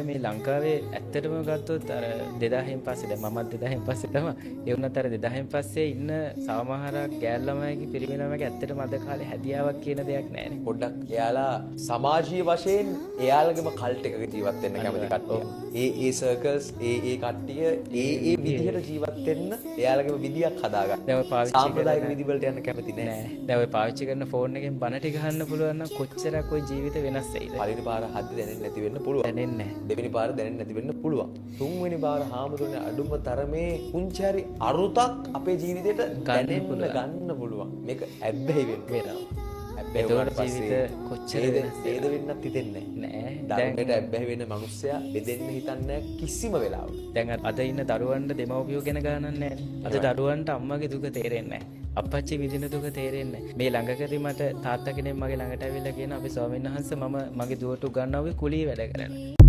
මේ ලංකාවේ ඇත්තටම ගත්තොත් අර 2000න් පස්සේ දැන් මමත් 2000න් පස්සේ තමයි ඒ වුණත් අර 2000න් පස්සේ ඉන්න සමහරක් ගෑල් ළමයිගේ පිරිමි ළමයිගේ ඇත්තටම අද කාලේ හැදියාවක් කියන දෙයක් නැහැනේ. පොඩ්ඩක් එයාලා සමාජීය වශයෙන් එයාලගේම කල්ට් එකක ජීවත් වෙන්න කැමති කට්ටිය. ඒ සර්කල්ස් ඒ කට්ටිය ඒ විදිහට ජීවත් වෙන්න එයාලගේම විදියක් හදාගන්න. දැන් ඔය පාවිච්චි සාම්ප්‍රදායික විදි වලට යන්න කැමති නෑ. දැන් ඔය පාවිච්චි කරන ෆෝන් එකෙන් බණ ටික අහන්න පුළුවන් නම් කොච්චරක් ඔය ජීවිත වෙනස් වෙයිද? පළවෙනි පාර හද්ද දැනෙන්නේ නැති වෙන්න පුළුවන්. දැනෙන්නේ නැහැ. දෙවෙනි පාර දැනෙන්නේ නැති වෙන්න පුළුවන්. තුන්වෙනි පාර හාමුදුරනේ අඩුම තරමේ පුංචි හරි අරුතක් අපේ ජීවිතේට ගන්න පුළුවන්. මේක ඇබ්බැහි වෙනවා. ඇබ්බැහි වුණාට ජීවිත කොච්චර වේද වෙන්නත් හිතෙන්නේ නැහැ. ධර්මයට ඇබ්බැහි වෙන මිනිස්සයා බෙදෙන්න හිතන්නේ කිසිම වෙලාවක. දැන් අද ඉන්න දරුවන්ට දෙමව්පියෝ ගැන ගණන් නැහැ. අද දරුවන්ට අම්මගේ දුක තේරෙන්නේ නැහැ. අප්පච්චි විඳින දුක තේරෙන්නේ නැහැ. මේ ළඟකදී මට තාත්තා කෙනෙක් මගේ ළඟට ඇවිල්ලා කියන අපේ ස්වාමීන් වහන්සේ මම මගේ දුවට උගන්වුවේ කුලී වැඩ කරන්න.